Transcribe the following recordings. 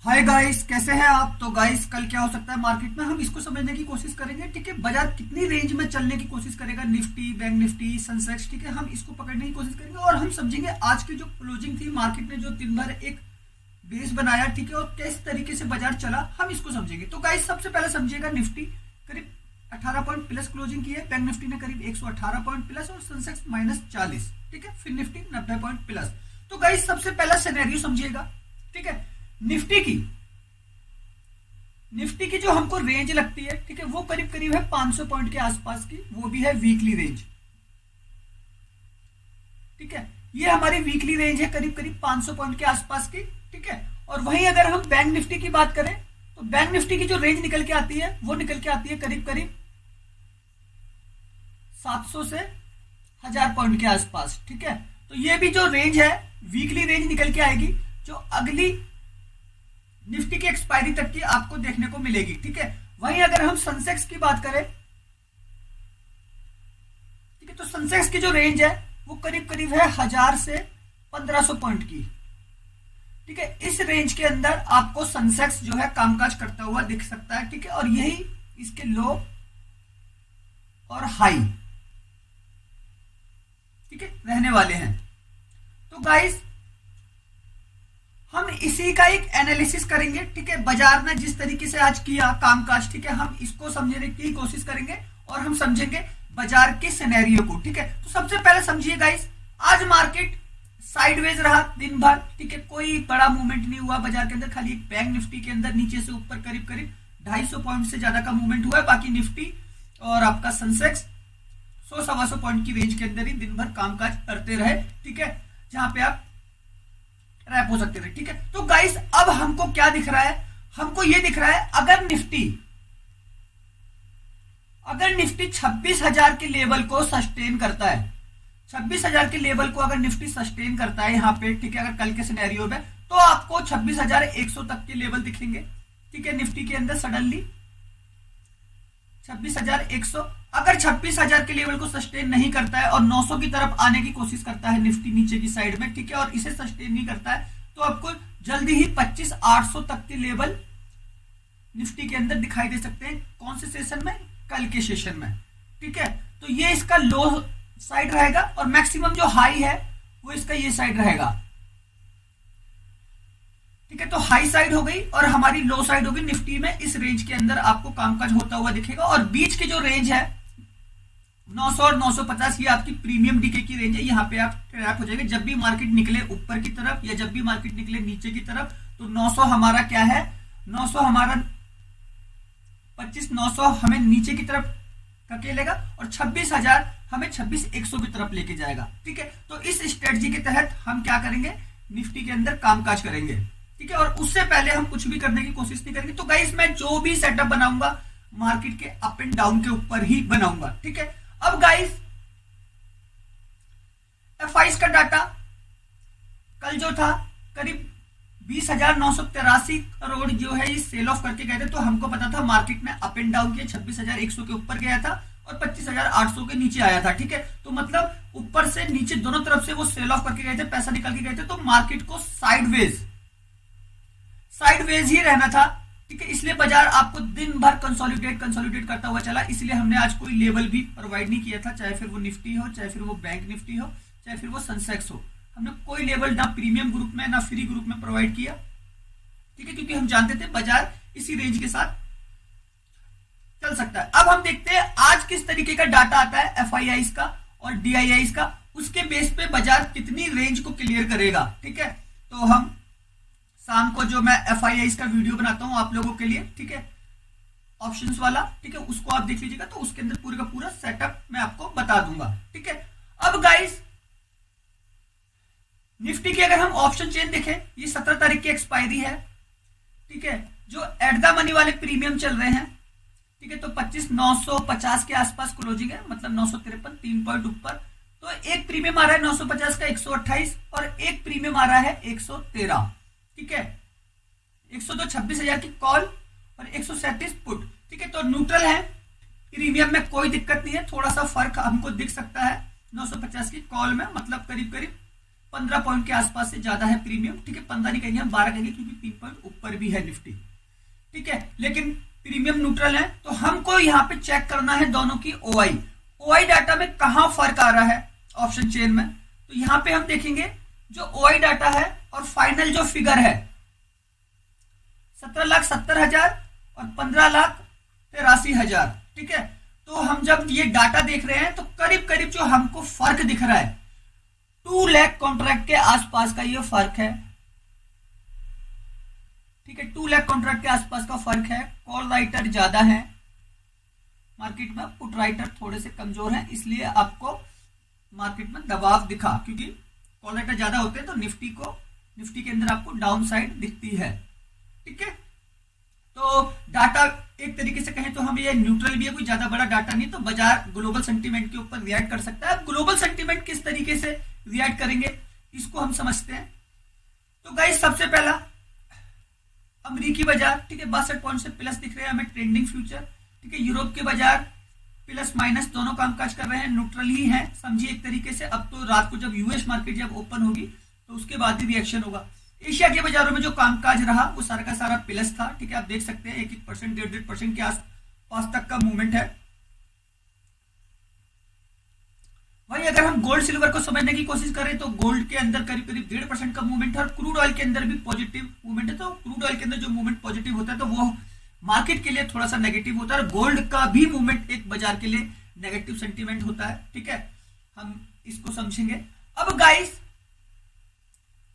Hi guys, कैसे हैं आप। तो गाइस, कल क्या हो सकता है मार्केट में, हम इसको समझने की कोशिश करेंगे। ठीक है, बाजार कितनी रेंज में चलने की कोशिश करेगा, निफ्टी, बैंक निफ्टी, सेंसेक्स। ठीक है, हम इसको पकड़ने की कोशिश करेंगे और हम समझेंगे आज की जो क्लोजिंग थी मार्केट ने, जो दिन भर एक बेस बनाया। ठीक है, और किस तरीके से बाजार चला, हम इसको समझेंगे। तो गाइस, सबसे पहले समझिएगा, निफ्टी करीब 18 पॉइंट प्लस क्लोजिंग की है, बैंक निफ्टी ने करीब 118 पॉइंट प्लस और सेंसेक्स -40। ठीक है, फिर निफ्टी 90 पॉइंट प्लस। तो गाइस, सबसे पहला सिनेरियो समझिएगा। ठीक है, निफ्टी की जो हमको रेंज लगती है, ठीक है, वो करीब करीब है 500 पॉइंट के आसपास की, वो भी है वीकली रेंज। ठीक है, ये हमारी वीकली रेंज है करीब करीब 500 पॉइंट के आसपास की। ठीक है, और वहीं अगर हम बैंक निफ्टी की बात करें तो बैंक निफ्टी की जो रेंज निकल के आती है वो निकल के आती है करीब करीब 700 से 1000 पॉइंट के आसपास। ठीक है, तो ये भी जो रेंज है वीकली रेंज निकल के आएगी, जो अगली निफ्टी की एक्सपायरी तक की आपको देखने को मिलेगी। ठीक है, वहीं अगर हम सेंसेक्स की बात करें, ठीक है, तो सेंसेक्स की जो रेंज है वो करीब करीब है 1000 से 1500 पॉइंट की। ठीक है, इस रेंज के अंदर आपको सेंसेक्स जो है कामकाज करता हुआ दिख सकता है। ठीक है, और यही इसके लो और हाई, ठीक है, रहने वाले हैं। तो गाइस, हम इसी का एक एनालिसिस करेंगे। ठीक है, बाजार ने जिस तरीके से आज किया कामकाज, ठीक है, हम इसको समझने की कोशिश करेंगे और हम समझेंगे बाजार के सिनेरियो को। ठीक है, तो सबसे पहले समझिए गाइस, आज मार्केट साइडवेज रहा दिन भर। ठीक है, कोई बड़ा मूवमेंट नहीं हुआ बाजार के अंदर, खाली बैंक निफ्टी के अंदर नीचे से ऊपर करीब करीब 250 पॉइंट से ज्यादा का मूवमेंट हुआ है। बाकी निफ्टी और आपका सेंसेक्स 100-125 पॉइंट की रेंज के अंदर ही दिन भर कामकाज करते रहे। ठीक है, जहां पे आप रैप हो सकते थे। ठीक है, तो गाइस, अब हमको क्या दिख रहा है, हमको ये दिख रहा है अगर निफ्टी 26,000 के लेवल को सस्टेन करता है, 26,000 के लेवल को अगर निफ्टी सस्टेन करता है यहाँ पे, ठीक है, अगर कल के सिनेरियो में, तो आपको 26,100 तक के लेवल दिखेंगे। ठीक है, निफ्टी के अंदर सडनली 26,100। अगर 26,000 के लेवल को सस्टेन नहीं करता है और 900 की तरफ आने की कोशिश करता है निफ्टी नीचे की साइड में, ठीक है, और इसे सस्टेन नहीं करता है, तो आपको जल्दी ही 25,800 तक के लेवल निफ्टी के अंदर दिखाई दे सकते हैं। कौन से सेशन में? कल के सेशन में। ठीक है, तो ये इसका लो साइड रहेगा और मैक्सिमम जो हाई है वो इसका ये साइड रहेगा। ठीक है, तो हाई साइड हो गई और हमारी लो साइड होगी निफ्टी में। इस रेंज के अंदर आपको कामकाज होता हुआ दिखेगा और बीच की जो रेंज है 900 और 950, ये आपकी प्रीमियम डीके की रेंज है। यहाँ पे आप ट्रैप हो जाएंगे जब भी मार्केट निकले ऊपर की तरफ या जब भी मार्केट निकले नीचे की तरफ। तो 900 हमारा क्या है, 900 हमारा 25,900 हमें नीचे की तरफ धकेलेगा और 26,000 हमें 26,100 की तरफ लेके जाएगा। ठीक है, तो इस स्ट्रेटजी के तहत हम क्या करेंगे, निफ्टी के अंदर कामकाज करेंगे। ठीक है, और उससे पहले हम कुछ भी करने की कोशिश नहीं करेंगे। तो गाइस, मैं जो भी सेटअप बनाऊंगा मार्केट के अप एंड डाउन के ऊपर ही बनाऊंगा। ठीक है, अब गाइस, एफआईज का डाटा कल जो था करीब 20,983 करोड़ जो है ये सेल ऑफ करके गए थे। तो हमको पता था मार्केट ने अप एंड डाउन किया, 26,100 के ऊपर गया था और 25,800 के नीचे आया था। ठीक है, तो मतलब ऊपर से नीचे दोनों तरफ से वो सेल ऑफ करके गए थे, पैसा निकाल के गए थे। तो मार्केट को साइडवेज ही रहना था। ठीक है, इसलिए बाजार आपको दिन भर कंसोलिडेट करता हुआ चला। इसलिए हमने आज कोई लेवल भी प्रोवाइड नहीं किया था, चाहे फिर वो निफ्टी हो, चाहे फिर वो बैंक निफ्टी हो, चाहे फिर वो सेंसेक्स हो। हमने कोई लेवल ना प्रीमियम ग्रुप में ना फ्री ग्रुप में प्रोवाइड किया। ठीक है, क्योंकि हम जानते थे बाजार इसी रेंज के साथ चल सकता है। अब हम देखते हैं आज किस तरीके का डाटा आता है एफआईआई का और डीआईआई का, उसके बेस पे बाजार कितनी रेंज को क्लियर करेगा। ठीक है, तो हम शाम को जो मैं एफआईआई का वीडियो बनाता हूं आप लोगों के लिए, ठीक है, ऑप्शंस वाला, ठीक है, उसको आप देख लीजिएगा। तो उसके अंदर पूरे का पूरा सेटअप मैं आपको बता दूंगा। ठीक है, अब गाइस, निफ्टी की अगर हम ऑप्शन चेन देखें, ये 17 तारीख की एक्सपायरी है। ठीक है, जो एट द मनी वाले प्रीमियम चल रहे हैं, ठीक है, तो 25,950 के आसपास क्लोजिंग है, मतलब 953, 3 पॉइंट ऊपर। तो एक प्रीमियम आ रहा है 950 का 128 और एक प्रीमियम आ रहा है 113। ठीक है, 102 26,000 की कॉल और 137 पुट। ठीक है, तो न्यूट्रल है, प्रीमियम में कोई दिक्कत नहीं है। थोड़ा सा फर्क हमको दिख सकता है 950 की कॉल में, मतलब करीब करीब 15 पॉइंट के आसपास से ज्यादा है प्रीमियम, ठीक है। 15 नहीं कहेंगे हम, 12 कहेंगे, क्योंकि 3 पॉइंट ऊपर भी है निफ्टी, ठीक है। लेकिन प्रीमियम न्यूट्रल है, तो हमको यहाँ पे चेक करना है दोनों की ओआई डाटा में कहां फर्क आ रहा है ऑप्शन चेन में। तो यहाँ पे हम देखेंगे जो ओआई डाटा है और फाइनल जो फिगर है 17,70,000 और 15,83,000, ठीक है। तो हम जब ये डाटा देख रहे हैं तो करीब करीब जो हमको फर्क दिख रहा है 2 लाख कॉन्ट्रैक्ट के आसपास का ये फर्क है, ठीक है। 2 लाख कॉन्ट्रैक्ट के आसपास का फर्क है। कॉल राइटर ज्यादा है मार्केट में, पुट राइटर थोड़े से कमजोर हैं, इसलिए आपको मार्केट में दबाव दिखा, क्योंकि कॉल राइटर ज्यादा होते हैं तो निफ्टी के अंदर आपको डाउन साइड दिखती है, ठीक है। तो डाटा एक तरीके से कहें तो हम ये न्यूट्रल भी है, कोई ज्यादा बड़ा डाटा नहीं, तो बाजार ग्लोबल सेंटीमेंट के ऊपर रिएक्ट कर सकता है। अब ग्लोबल सेंटीमेंट किस तरीके से रिएक्ट करेंगे इसको हम समझते हैं। तो गाइस सबसे पहला अमेरिकी बाजार, ठीक है, 62 पॉइंट से प्लस दिख रहे हैं हमें ट्रेंडिंग फ्यूचर, ठीक है। यूरोप के बाजार प्लस माइनस दोनों कामकाज कर रहे हैं, न्यूट्रल ही है समझिए एक तरीके से। अब तो रात को जब यूएस मार्केट जब ओपन होगी तो उसके बाद ही रिएक्शन होगा। एशिया के बाजारों में जो कामकाज रहा वो सारा का सारा प्लस था, ठीक है। आप देख सकते हैं 1-1%, 1.5% के आसपास तक का मूवमेंट है। वहीं अगर हम गोल्ड सिल्वर को समझने की कोशिश करें तो गोल्ड के अंदर करीब करीब 1.5% का मूवमेंट है और क्रूड ऑयल के अंदर भी पॉजिटिव मूवमेंट है। तो क्रूड ऑयल के अंदर जो मूवमेंट पॉजिटिव होता है तो वो मार्केट के लिए थोड़ा सा नेगेटिव होता है, और गोल्ड का भी मूवमेंट एक बाजार के लिए नेगेटिव सेंटीमेंट होता है, ठीक है। हम इसको समझेंगे। अब गाइस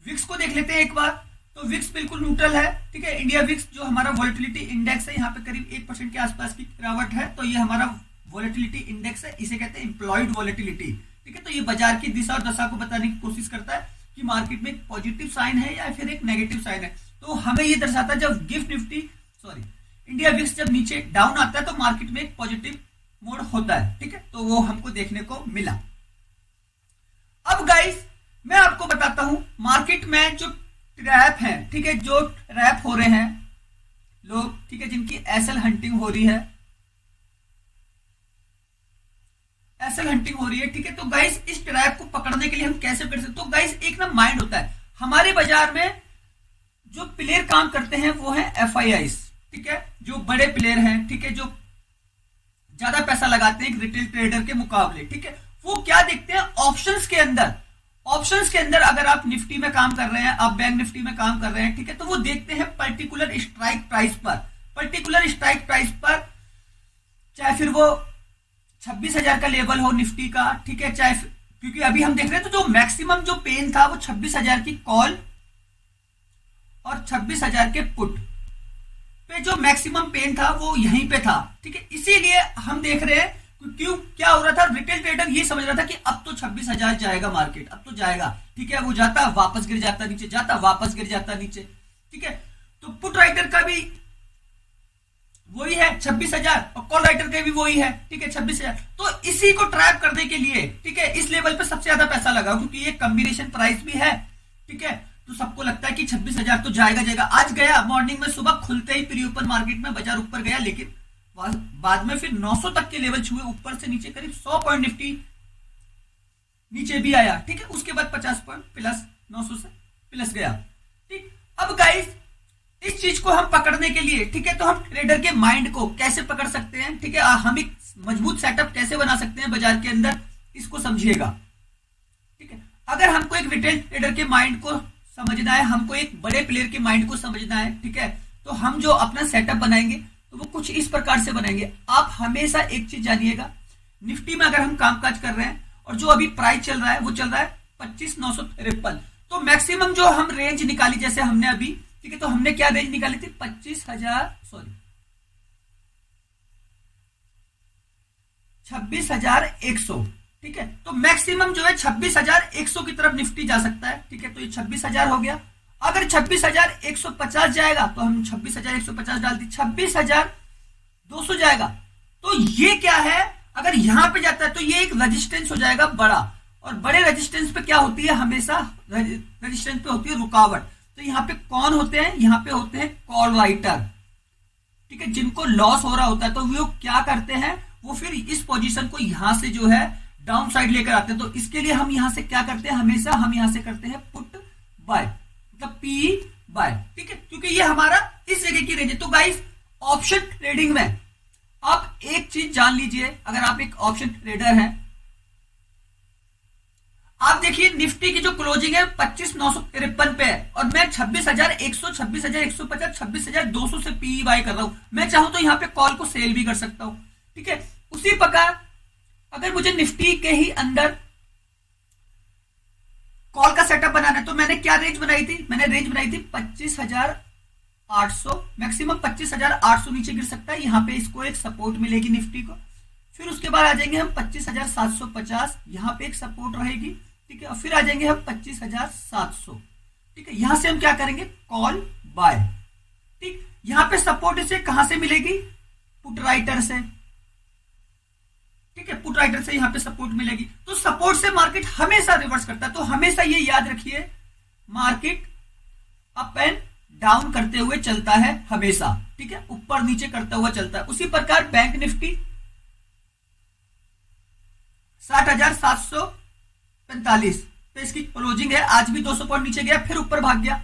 विक्स को देख लेते हैं एक बार। तो विक्स बिल्कुल न्यूट्रल है, ठीक है। इंडिया विक्स जो हमारा वॉलेटिलिटी इंडेक्स है यहाँ पे करीब 1% के आसपास की गिरावट है, तो ये हमारा वॉलेटिलिटी इंडेक्स है, इसे कहते हैं एम्प्लॉयड वॉलेटिलिटी, ठीक है। तो ये बाजार की दिशा और दशा को बताने की कोशिश करता है कि मार्केट में एक पॉजिटिव साइन है या फिर एक नेगेटिव साइन है। तो हमें ये दर्शाता है जब इंडिया विक्स जब नीचे डाउन आता है तो मार्केट में एक पॉजिटिव मोड होता है, ठीक है। तो वो हमको देखने को मिला। अब गाइस मैं आपको बताता हूं मार्केट में जो ट्रैप है, ठीक है, जो ट्रैप हो रहे हैं लोग, ठीक है, जिनकी एसएल हंटिंग हो रही है, एसएल हंटिंग हो रही है, ठीक है। तो गाइस इस ट्रैप को पकड़ने के लिए हम कैसे कर सकते हैं? तो गाइस एक ना माइंड होता है हमारे बाजार में, जो प्लेयर काम करते हैं वो है एफआईआईस, ठीक है, जो बड़े प्लेयर हैं, ठीक है, जो ज्यादा पैसा लगाते हैं एक रिटेल ट्रेडर के मुकाबले, ठीक है। वो क्या देखते हैं ऑप्शंस के अंदर अगर आप निफ्टी में काम कर रहे हैं, आप बैंक निफ्टी में काम कर रहे हैं, ठीक है, तो वो देखते हैं पर्टिकुलर स्ट्राइक प्राइस पर, चाहे फिर वो 26,000 का लेवल हो निफ्टी का, ठीक है, चाहे क्योंकि अभी हम देख रहे हैं तो जो मैक्सिमम जो पेन था वो 26,000 की कॉल और 26,000 के पुट पे जो मैक्सिमम पेन था वो यहीं पे था, ठीक है। इसीलिए हम देख रहे हैं क्यों क्या हो रहा था, रिटेल ट्रेडर ये समझ रहा था कि अब तो 26,000 जाएगा मार्केट, अब तो जाएगा, ठीक है। वो जाता वापस गिर जाता नीचे, जाता वापस गिर जाता नीचे, ठीक है। तो पुट राइटर का भी वही है 26,000 और कॉल राइटर का भी वही है, ठीक है, 26,000। तो इसी को ट्रैप करने के लिए, ठीक है, इस लेवल पे सबसे ज्यादा पैसा लगाओ क्योंकि ये कॉम्बिनेशन प्राइस भी है, ठीक है। तो सबको लगता है कि 26,000 तो जाएगा। आज गया मॉर्निंग में, सुबह खुलते ही प्री ओपन मार्केट में बाजार ऊपर गया, लेकिन बाद में फिर 900 तक के लेवल छुए, ऊपर से नीचे करीब 100 पॉइंट निफ्टी नीचे भी आया, ठीक है। उसके बाद 50 पॉइंट प्लस 900 से प्लस गया, ठीक। अब गाइस इस चीज को हम पकड़ने के लिए, ठीक है, तो हम ट्रेडर के माइंड को कैसे पकड़ सकते हैं, ठीक है, हम एक मजबूत सेटअप कैसे बना सकते हैं बाजार के अंदर, इसको समझिएगा, ठीक है। अगर हमको एक रिटेल ट्रेडर के माइंड को समझना है, हमको एक बड़े प्लेयर के माइंड को समझना है, ठीक है, तो हम जो अपना सेटअप बनाएंगे तो वो कुछ इस प्रकार से बनाएंगे। आप हमेशा एक चीज जानिएगा, निफ्टी में अगर हम कामकाज कर रहे हैं और जो अभी प्राइस चल रहा है वो चल रहा है 25,953, तो मैक्सिमम जो हम रेंज निकाली जैसे हमने अभी, ठीक है, तो हमने क्या रेंज निकाली थी 26,100, ठीक है। तो मैक्सिमम जो है 26,100 की तरफ निफ्टी जा सकता है, ठीक है। तो ये 26,000 हो गया। अगर 26,150 जाएगा तो हम 26,150 डाल दी, 26,200 जाएगा तो ये क्या है, अगर यहां पे जाता है तो ये एक रेजिस्टेंस हो जाएगा बड़ा, और बड़े रेजिस्टेंस पे क्या होती है, हमेशा रेजिस्टेंस पे होती है रुकावट। तो यहाँ पे कौन होते हैं, यहाँ पे होते हैं कॉल राइटर, ठीक है, जिनको लॉस हो रहा होता है तो वो क्या करते हैं, वो फिर इस पोजीशन को यहां से जो है डाउन साइड लेकर आते हैं। तो इसके लिए हम यहां से क्या करते हैं, हमेशा हम यहां से करते हैं पुट बाय, मतलब पी बाय, ठीक है, क्योंकि ये हमारा इस जगह की रेंज है। तो गाइस ऑप्शन ट्रेडिंग में आप एक चीज जान लीजिए, अगर आप एक ऑप्शन ट्रेडर हैं, आप देखिए निफ्टी की जो क्लोजिंग है 25,953 पे है और मैं 26,100, 26,150, 26,200 से पी बाय कर रहा हूं। मैं चाहूं तो यहां पे कॉल को सेल भी कर सकता हूं, ठीक है। उसी प्रकार अगर मुझे निफ्टी के ही अंदर कॉल का सेटअप बनाना है तो मैंने क्या रेंज बनाई थी, मैंने रेंज बनाई थी 25,800, मैक्सिमम 25,800 नीचे गिर सकता है, यहां पे इसको एक सपोर्ट मिलेगी निफ्टी को। फिर उसके बाद आ जाएंगे हम 25,750, यहां पे एक सपोर्ट रहेगी, ठीक है। और फिर आ जाएंगे हम 25,700, ठीक है। यहां से हम क्या करेंगे, कॉल बाय, ठीक। यहां पे सपोर्ट इसे कहां से मिलेगी, पुट राइटर से, ठीक है, पुट राइटर से यहां पे सपोर्ट मिलेगी। तो सपोर्ट से मार्केट हमेशा रिवर्स करता है, तो हमेशा ये याद रखिए मार्केट अप एंड डाउन करते हुए चलता है हमेशा, ठीक है, ऊपर नीचे करता हुआ चलता है। उसी प्रकार बैंक निफ्टी 60,745 पे इसकी क्लोजिंग है, आज भी 200 पॉइंट नीचे गया, फिर ऊपर भाग गया,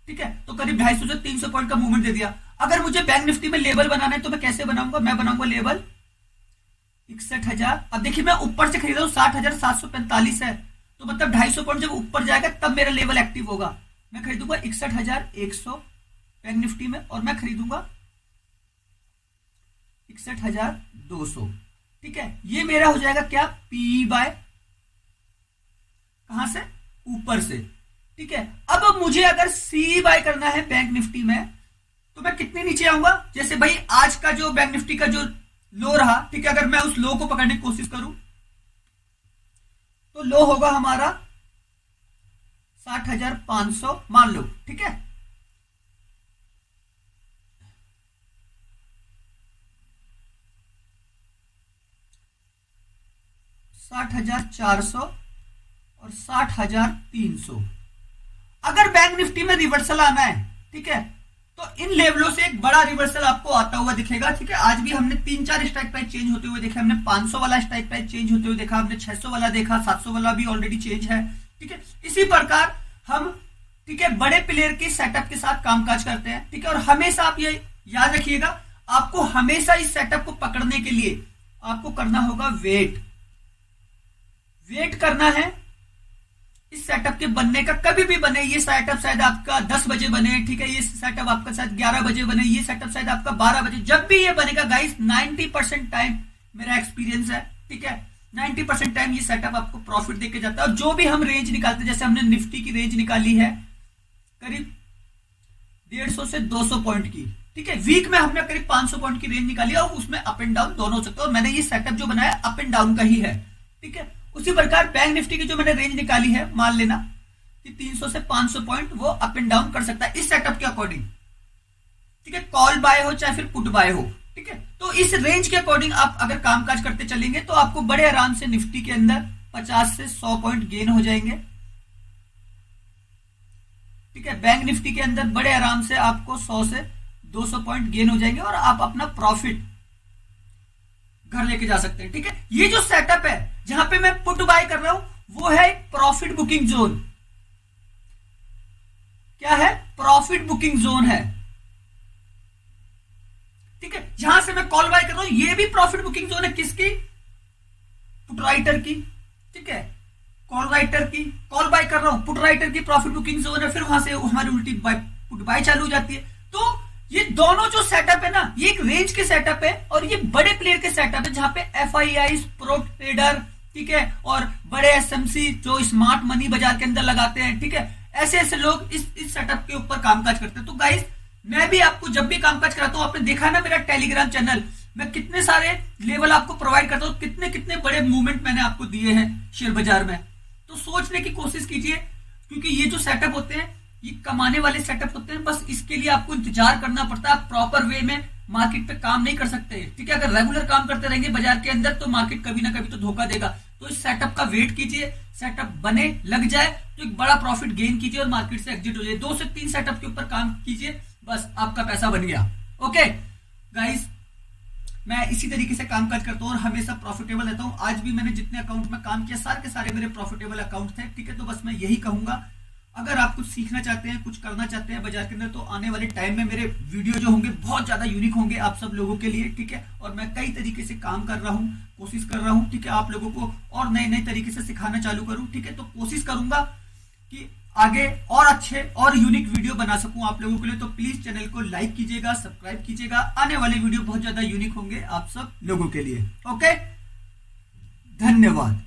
ठीक है। तो करीब 250 से 300 पॉइंट का मूवमेंट दे दिया। अगर मुझे बैंक निफ्टी में लेवल बनाना है तो मैं कैसे बनाऊंगा, मैं बनाऊंगा लेवल 61,000। अब देखिए मैं ऊपर से खरीदा हूं 60,745 है, तो मतलब 250 पॉइंट जब ऊपर जाएगा तब मेरा लेवल एक्टिव होगा। मैं खरीदूंगा 61,100 बैंक निफ्टी में और मैं खरीदूंगा 61,200, ठीक है। ये मेरा हो जाएगा क्या, पी बाय, कहां से, ऊपर से, ठीक है। अब मुझे अगर सी बाय करना है बैंक निफ्टी में तो मैं कितने नीचे आऊंगा, जैसे भाई आज का जो बैंक निफ्टी का जो लो रहा, ठीक है, अगर मैं उस लो को पकड़ने की कोशिश करूं तो लो होगा हमारा 60,500 मान लो, ठीक है। $60,400 और 60,300। अगर बैंक निफ्टी में रिवर्सल आना है, ठीक है, तो इन लेवलों से एक बड़ा रिवर्सल आपको आता हुआ दिखेगा, ठीक है। आज भी हमने 3-4 स्ट्राइक प्राइस चेंज होते हुए देखा, हमने 500 वाला स्ट्राइक प्राइस चेंज होते हुए देखा, हमने 600 वाला देखा, 700 वाला भी ऑलरेडी चेंज है, ठीक है। इसी प्रकार हम, ठीक है, बड़े प्लेयर के सेटअप के साथ कामकाज करते हैं, ठीक है। और हमेशा आप ये याद रखिएगा, आपको हमेशा इस सेटअप को पकड़ने के लिए आपको करना होगा वेट करना है इस सेटअप के बनने का। कभी भी बने ये सेटअप, शायद आपका 10 बजे बने, ठीक है, ये सेटअप आपका शायद 11 बजे बने, ये सेटअप शायद आपका 12 बजे, जब भी ये बनेगा गाइस 90% टाइम मेरा एक्सपीरियंस है, ठीक है, 90% टाइम ये सेटअप आपको प्रॉफिट देके जाता है। और जो भी हम रेंज निकालते हैं, जैसे हमने निफ्टी की रेंज निकाली है करीब 150 से 200 पॉइंट की, ठीक है, वीक में हमने करीब 500 पॉइंट की रेंज निकाली और उसमें अप एंड डाउन दोनों हो सकते हैं, और मैंने ये सेटअप जो बनाया अप एंड डाउन का ही है, ठीक है। उसी प्रकार बैंक निफ्टी की जो मैंने रेंज निकाली है, मान लेना कि 300 से 500 पॉइंट वो अप एंड डाउन कर सकता है इस सेटअप के अकॉर्डिंग, ठीक है, कॉल बाय हो चाहे फिर पुट बाय हो, ठीक है। तो इस रेंज के अकॉर्डिंग आप अगर कामकाज करते चलेंगे तो आपको बड़े आराम से निफ्टी के अंदर 50 से 100 पॉइंट गेन हो जाएंगे, ठीक है। बैंक निफ्टी के अंदर बड़े आराम से आपको 100 से 200 पॉइंट गेन हो जाएंगे और आप अपना प्रॉफिट घर लेके जा सकते हैं, ठीक है। ये जो सेटअप है जहां पे मैं पुट बाय कर रहा हूं वो है एक प्रॉफिट बुकिंग जोन। क्या है, प्रॉफिट बुकिंग जोन है, ठीक है। जहां से मैं कॉल बाय कर रहा हूं ये भी प्रॉफिट बुकिंग जोन है, किसकी, पुट राइटर की, ठीक है, कॉल राइटर की, कॉल बाय कर रहा हूं, पुट राइटर की प्रॉफिट बुकिंग जोन है, फिर वहां से हमारी उल्टी पुट बाय चालू हो जाती है। तो ये दोनों जो सेटअप है ना, ये एक रेंज के सेटअप है और ये बड़े प्लेयर के सेटअप है, जहां पे एफआईआई, प्रो ट्रेडर, ठीक है, और बड़े एसएमसी जो स्मार्ट मनी बाजार के अंदर लगाते हैं, ठीक है, ऐसे ऐसे लोग इस सेटअप के ऊपर कामकाज करते हैं। तो गाइस मैं भी आपको जब भी कामकाज कराता हूं, आपने देखा ना मेरा टेलीग्राम चैनल, मैं कितने सारे लेवल आपको प्रोवाइड करता हूं, कितने कितने बड़े मूवमेंट मैंने आपको दिए हैं शेयर बाजार में। तो सोचने की कोशिश कीजिए, क्योंकि ये जो सेटअप होते हैं ये कमाने वाले सेटअप होते हैं, बस इसके लिए आपको इंतजार करना पड़ता है। आप प्रॉपर वे में मार्केट पे काम नहीं कर सकते, ठीक है। अगर रेगुलर काम करते रहेंगे बाजार के अंदर तो मार्केट कभी ना कभी तो धोखा देगा। तो इस सेटअप का वेट कीजिए, सेटअप बने लग जाए तो एक बड़ा प्रॉफिट गेन कीजिए और मार्केट से एग्जिट हो जाए। 2 से 3 सेटअप के ऊपर काम कीजिए, बस आपका पैसा बन गया। ओके गाइस, मैं इसी तरीके से काम काज करता हूँ और हमेशा प्रॉफिटेबल रहता हूँ। आज भी मैंने जितने अकाउंट में काम किया सारे के सारे मेरे प्रॉफिटेबल अकाउंट थे, ठीक है। तो बस मैं यही कहूंगा, अगर आप कुछ सीखना चाहते हैं, कुछ करना चाहते हैं बाजार के अंदर, तो आने वाले टाइम में मेरे वीडियो जो होंगे बहुत ज्यादा यूनिक होंगे आप सब लोगों के लिए, ठीक है। और मैं कई तरीके से काम कर रहा हूँ, कोशिश कर रहा हूँ, ठीक है, आप लोगों को और नए नए तरीके से सिखाना चालू करूँ, ठीक है। तो कोशिश करूंगा कि आगे और अच्छे और यूनिक वीडियो बना सकूं आप लोगों के लिए। तो प्लीज चैनल को लाइक कीजिएगा, सब्सक्राइब कीजिएगा, आने वाले वीडियो बहुत ज्यादा यूनिक होंगे आप सब लोगों के लिए। ओके, धन्यवाद।